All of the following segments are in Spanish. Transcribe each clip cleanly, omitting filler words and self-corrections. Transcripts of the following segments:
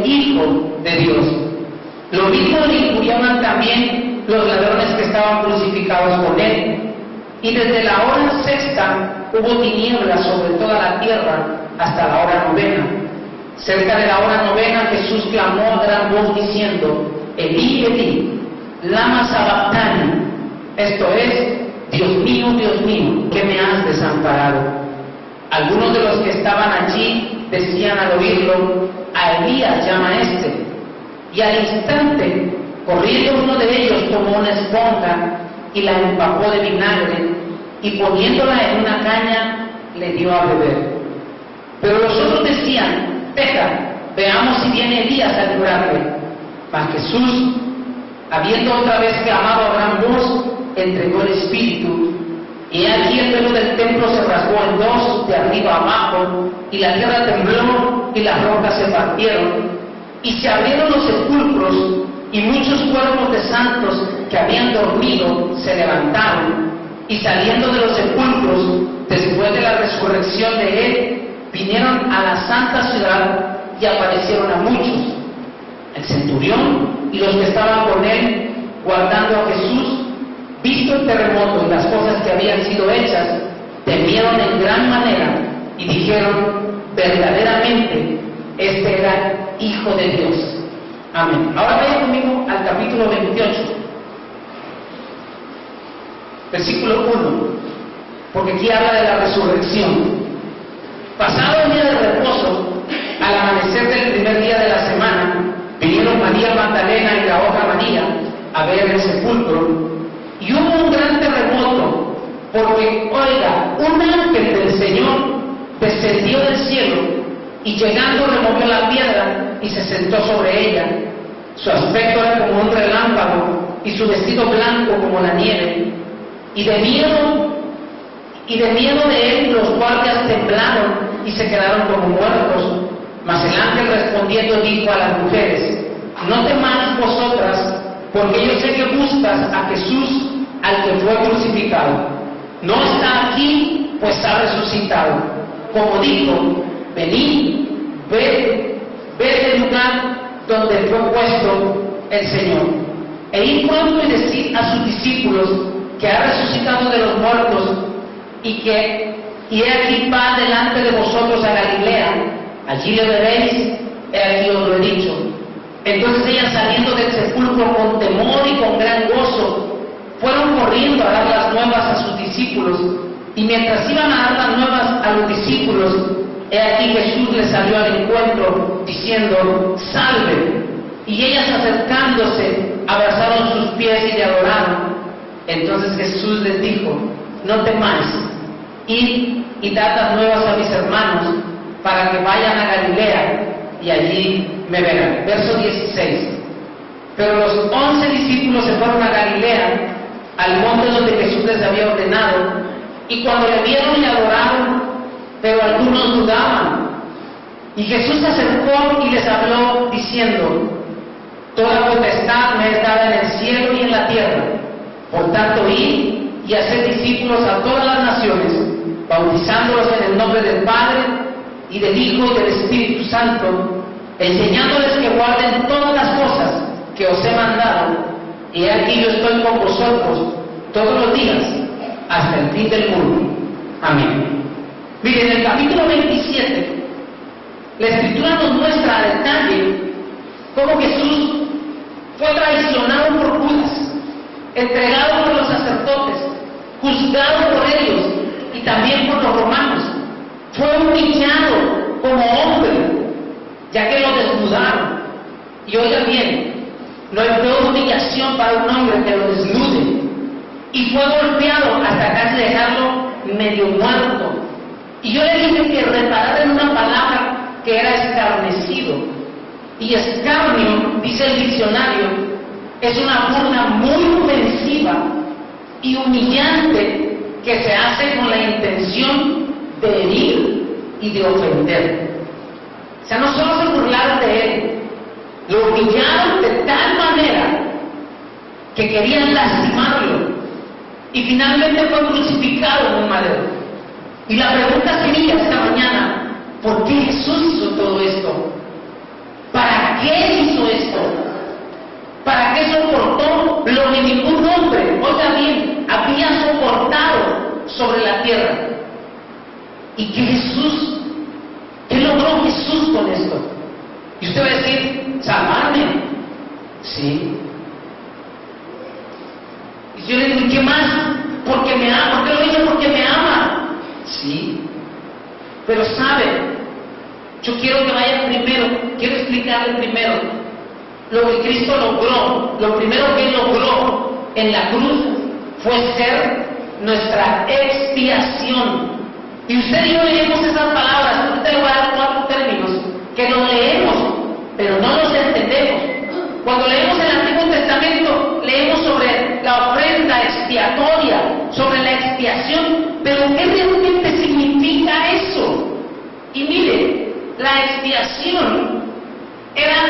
Hijo de Dios. Lo mismo le injuriaban también los ladrones que estaban crucificados con él. Y desde la hora sexta hubo tinieblas sobre toda la tierra hasta la hora novena. Cerca de la hora novena Jesús clamó a gran voz diciendo: Elí, Elí, lama sabactani. Esto es: Dios mío, ¿qué me has desamparado? Algunos de los que estaban allí decían al oírlo: a Elías llama este. Y al instante, corriendo uno de ellos, tomó una esponja y la empapó de vinagre, y poniéndola en una caña, le dio a beber. Pero los otros decían: deja, veamos si viene Elías a librarle. Mas Jesús, habiendo otra vez clamado a gran voz, entregó el Espíritu. Y aquí el velo del templo se rasgó en dos, de arriba abajo, y la tierra tembló, y las rocas se partieron, y se abrieron los sepulcros, y muchos cuerpos de santos que habían dormido se levantaron, y saliendo de los sepulcros, después de la resurrección de él, vinieron a la santa ciudad y aparecieron a muchos. El centurión y los que estaban con él, guardando a Jesús, visto el terremoto y las cosas que habían sido hechas, temieron en gran manera y dijeron: verdaderamente, este era Hijo de Dios. Amén. Ahora vaya conmigo al capítulo 28, versículo 1, porque aquí habla de la resurrección. Pasado el día de reposo, al amanecer del primer día de la semana, vinieron María Magdalena y la otra María a ver el sepulcro, y hubo un gran terremoto, porque, oiga, un ángel del Señor descendió del cielo, y llegando removió la piedra y se sentó sobre ella. Su aspecto era como un relámpago, y su vestido blanco como la nieve. Y de miedo de él los guardias temblaron y se quedaron como muertos. Mas el ángel respondiendo dijo a las mujeres: no temáis vosotras, porque yo sé que buscas a Jesús, al que fue crucificado. No está aquí, pues ha resucitado. Como dijo: venid, ved el lugar donde fue puesto el Señor. E id pronto y decid a sus discípulos que ha resucitado de los muertos, y he aquí va delante de vosotros a Galilea, allí le veréis, he aquí os lo he dicho. Entonces ellas, saliendo del sepulcro con temor y con gran gozo, fueron corriendo a dar las nuevas a sus discípulos, y mientras iban a dar las nuevas a los discípulos, he aquí Jesús les salió al encuentro, diciendo: salve. Y ellas, acercándose, abrazaron sus pies y le adoraron. Entonces Jesús les dijo: no temáis, id y dad las nuevas a mis hermanos, para que vayan a Galilea, y allí me verán. Verso 16. Pero los 11 discípulos se fueron a Galilea, al monte donde Jesús les había ordenado, y cuando le vieron le adoraron, pero algunos dudaban. Y Jesús se acercó y les habló, diciendo: toda potestad me es dada en el cielo y en la tierra. Por tanto, id y haced discípulos a todas las naciones, bautizándolos en el nombre del Padre, y del Hijo y del Espíritu Santo, enseñándoles que guarden todas las cosas que os he mandado, y aquí yo estoy con vosotros todos los días, hasta el fin del mundo. Amén. Miren, en el capítulo 27, la Escritura nos muestra a detalle cómo Jesús fue traicionado por Judas, entregado por los sacerdotes, juzgado por ellos y también por los romanos. Fue humillado como hombre, ya que lo desnudaron. Y oigan bien, no hay peor humillación para un hombre que lo desnude. Y fue golpeado hasta casi dejarlo medio muerto. Y yo le dije que reparara en una palabra que era escarnecido. Y escarnio, dice el diccionario, es una burla muy ofensiva y humillante que se hace con la intención de herir y de ofender. O sea, no solo se burlaron de él, lo humillaron de tal manera que querían lastimarlo, y finalmente fue crucificado en un madero. Y la pregunta sería esta mañana: ¿por qué Jesús hizo todo esto? ¿Para ¿Para qué hizo esto? ¿Para qué soportó lo que ningún hombre, oiga bien, había soportado sobre la tierra? ¿Y qué logró Jesús con esto? Y usted va a decir, salvarme. Sí. Y yo le digo, ¿y qué más? Porque me ama. ¿Por qué lo hizo? Porque me ama. Sí. Pero sabe, yo quiero que vaya primero, quiero explicarle primero lo que Cristo logró. Lo primero que Él logró en la cruz fue ser nuestra expiación. Y usted y yo leemos esas palabras, usted le va a dar 4 términos que los leemos, pero no los entendemos. Cuando leemos el Antiguo Testamento, leemos sobre la ofrenda expiatoria, sobre la expiación, pero ¿qué realmente significa eso? Y mire, la expiación era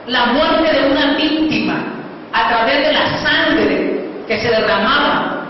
la muerte de una víctima a través de la sangre que se derramaba.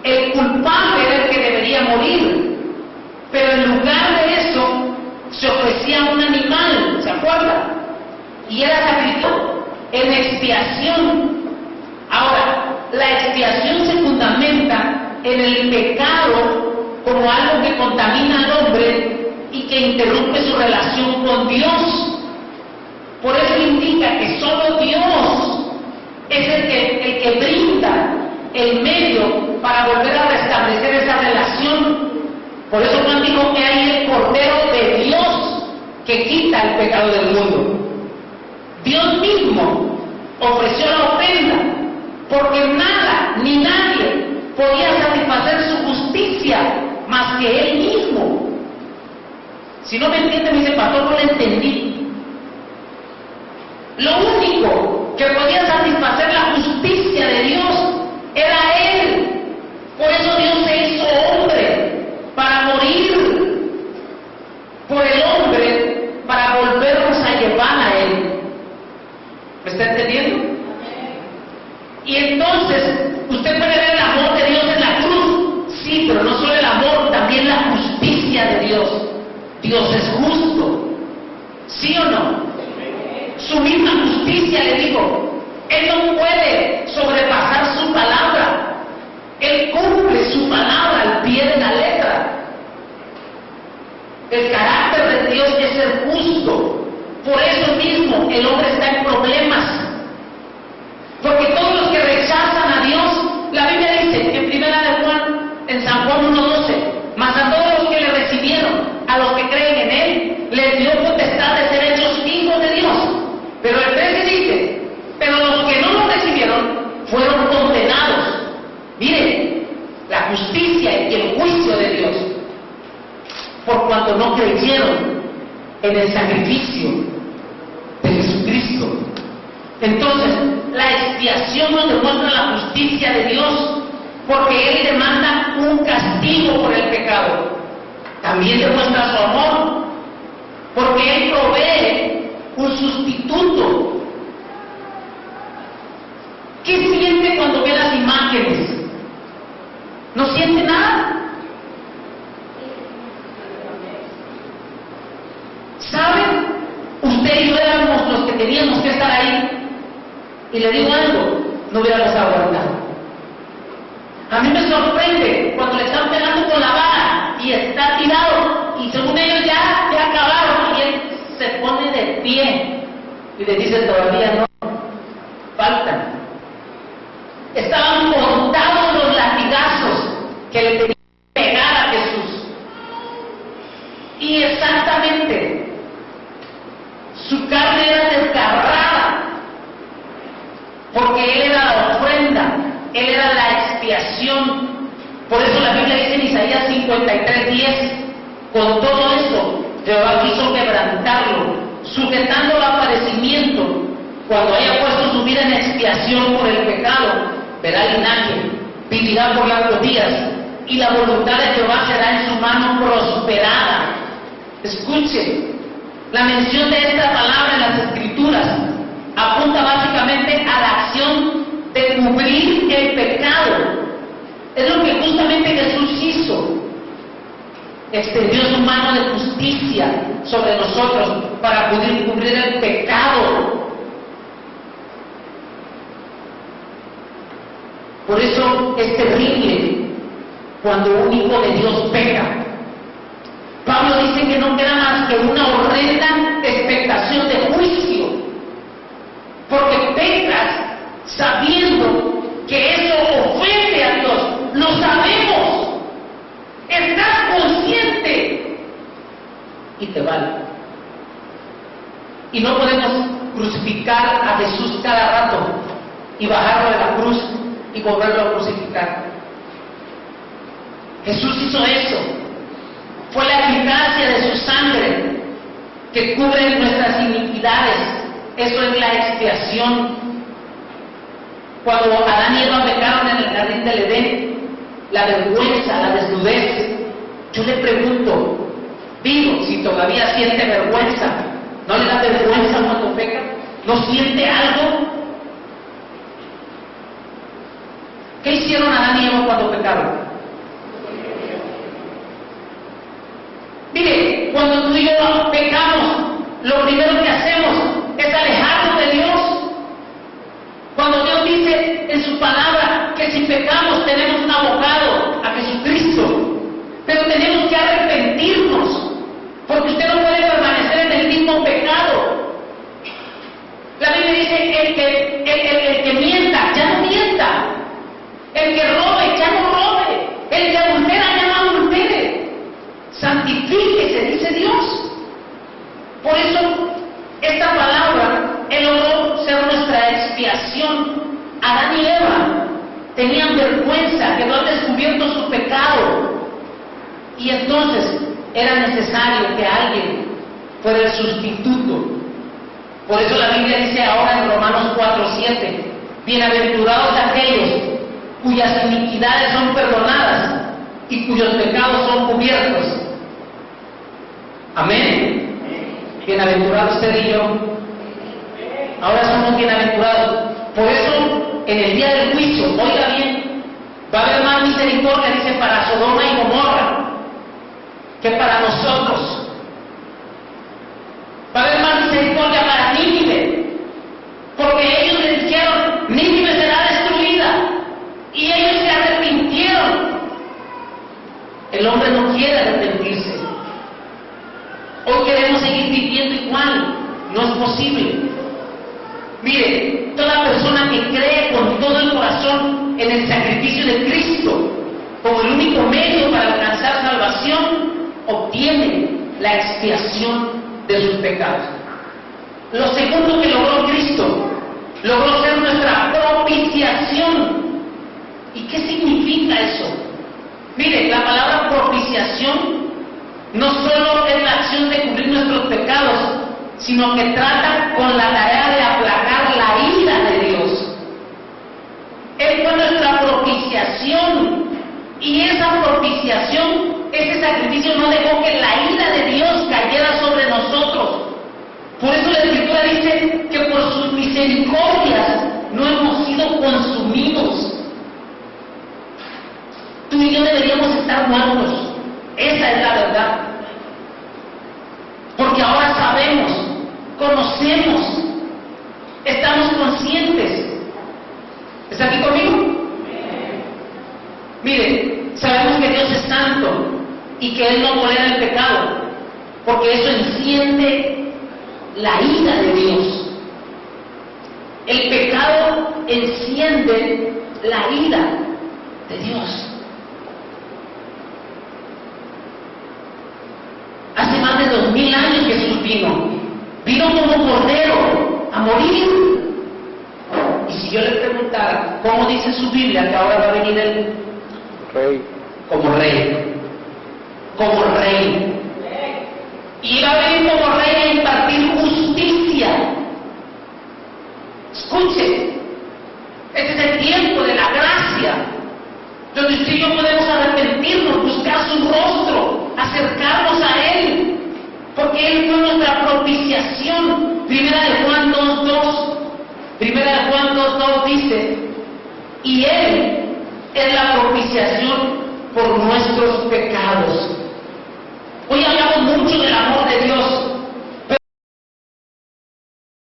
El culpable era el que debería morir, pero en lugar de eso se ofrecía un animal, ¿se acuerda? Y era sacrificado en expiación. Ahora, la expiación se fundamenta en el pecado como algo que contamina al hombre y que interrumpe su relación con Dios. Por eso indica que solo Dios es el que brinda el medio para volver a restablecer esa relación. Por eso Juan dijo que hay el Cordero de Dios que quita el pecado del mundo. Dios mismo ofreció la ofrenda porque nada ni nadie podía satisfacer su justicia más que Él mismo. Si no me entiende, me dice, pastor, no le entendí. Lo único que podía satisfacer la justicia de Dios era Él. Por eso Dios se hizo hombre, para morir por el hombre, para volvernos a llevar a Él. ¿Me está entendiendo? Y entonces, usted puede ver el amor de Dios en la cruz. Sí, pero no solo el amor, también la justicia de Dios. Dios es justo. ¿Sí o no? Su misma justicia le dijo, Él no puede sobrepasar su palabra. Él cumple su palabra al pie de la letra. El carácter de Dios es ser justo. Por eso mismo el hombre está en problemas. Porque todos los que rechazan a Dios, la Biblia dice en primera de Juan, en San Juan 1:12, mas a todos los que le recibieron, a los que creen en Él, les dio potestad de ser hechos hijos de Dios. Pero el 13 dice, pero los que no lo recibieron fueron condenados. Mire, la justicia y el juicio de Dios, por cuanto no creyeron en el sacrificio de Jesucristo. Entonces, la expiación nos demuestra la justicia de Dios, porque Él demanda un castigo por el pecado. También demuestra su amor, porque Él provee un sustituto. ¿Qué siente cuando ve las imágenes? ¿No siente nada? ¿Saben? Usted y yo éramos los que teníamos que estar ahí. Y le digo algo, no hubiéramos aguantado. A mí me sorprende cuando le están pegando con la vara y está tirado, y según ellos ya acabaron, y él se pone de pie y le dice, todavía no, faltan. Estaban contados los latigazos que le tenían que pegar a Jesús. Y exactamente, su carne era desgarrada, porque Él era la ofrenda, Él era la expiación. Por eso la Biblia dice en Isaías 53:10, con todo eso, Jehová quiso quebrantarlo, sujetándolo a padecimiento. Cuando haya puesto su vida en expiación por el pecado, verá linaje, vivirá por largos días, y la voluntad de Jehová será en su mano prosperada. Escuche, la mención de esta palabra en las Escrituras apunta básicamente a la acción de cubrir el pecado. Es lo que justamente Jesús hizo. extendió su mano de justicia sobre nosotros para poder cubrir el pecado. Por eso es terrible cuando un hijo de Dios peca. Pablo dice que no queda más que una horrenda expectación de juicio, porque pecas sabiendo que eso ofende a Dios. Lo sabemos, estás consciente y te vale. Y no podemos crucificar a Jesús cada rato y bajarlo de la cruz y volverlo a crucificar. Jesús hizo eso. Fue la eficacia de su sangre que cubre nuestras iniquidades. Eso es la expiación. Cuando Adán y Eva pecaron en el jardín del Edén, la vergüenza, la desnudez. Yo le pregunto, digo, si todavía siente vergüenza, ¿no le da vergüenza cuando peca? ¿No siente algo? ¿Qué hicieron Adán y Eva cuando pecaron? Mire, cuando tú y yo pecamos, lo primero que hacemos es alejarnos de Dios. Cuando Dios dice en su palabra que si pecamos tenemos un abogado, a Jesucristo, pero tenemos que arrepentirnos, porque usted no puede permanecer en el mismo pecado. La Biblia dice, el que mienta, ya no mienta. El que robe, ya no robe. El que adultera, ya no adultere. Santifíquese, dice Dios. Por eso, esta palabra, Él logró ser nuestra expiación. Adán y Eva tenían vergüenza, que no han descubierto su pecado. Y entonces, era necesario que alguien fuera el sustituto. Por eso la Biblia dice ahora en Romanos 4:7, bienaventurados aquellos cuyas iniquidades son perdonadas y cuyos pecados son cubiertos. Amén. Bienaventurados usted y yo. Ahora somos bienaventurados. Por eso, en el día del juicio, oiga bien, va a haber más misericordia, dice, para Sodoma y Gomorra que para nosotros. Va a haber más misericordia para Nínive, porque ellos le dijeron, Nínive será destruida, y ellos se arrepintieron. El hombre no quiere arrepentirse. Hoy queremos seguir viviendo igual. No es posible. Mire, toda persona que cree con todo el corazón en el sacrificio de Cristo como el único medio para alcanzar salvación, obtiene la expiación de sus pecados. Lo segundo que logró Cristo, logró ser nuestra propiciación. ¿Y qué significa eso? Mire, la palabra propiciación no solo es la acción de cubrir nuestros pecados, sino que trata con la tarea de aplacar la ira de Dios. Él fue nuestra propiciación, y esa propiciación, ese sacrificio no dejó que la ira de Dios cayera sobre nosotros. Por eso la Escritura dice que por sus misericordias no hemos sido consumidos. Tú y yo deberíamos estar muertos. Esa es la verdad. Porque ahora sabemos, conocemos, estamos conscientes. ¿Está aquí conmigo? Mire, sabemos que Dios es santo y que Él no tolera el pecado, porque eso enciende la ira de Dios. El pecado enciende la ira de Dios. Hace más de 2000 años Jesús vino como cordero a morir. Y si yo le preguntara, ¿cómo dice su Biblia que ahora va a venir el rey? Como rey. Como rey. Y va a venir como rey a impartir justicia. Escuche, este es el tiempo de la gracia, donde usted y yo podemos arrepentirnos, buscar su rostro, acercarnos a Él, porque Él fue nuestra propiciación. Primera de Juan 2:2 dice, y Él es la propiciación por nuestros pecados. mucho del amor de Dios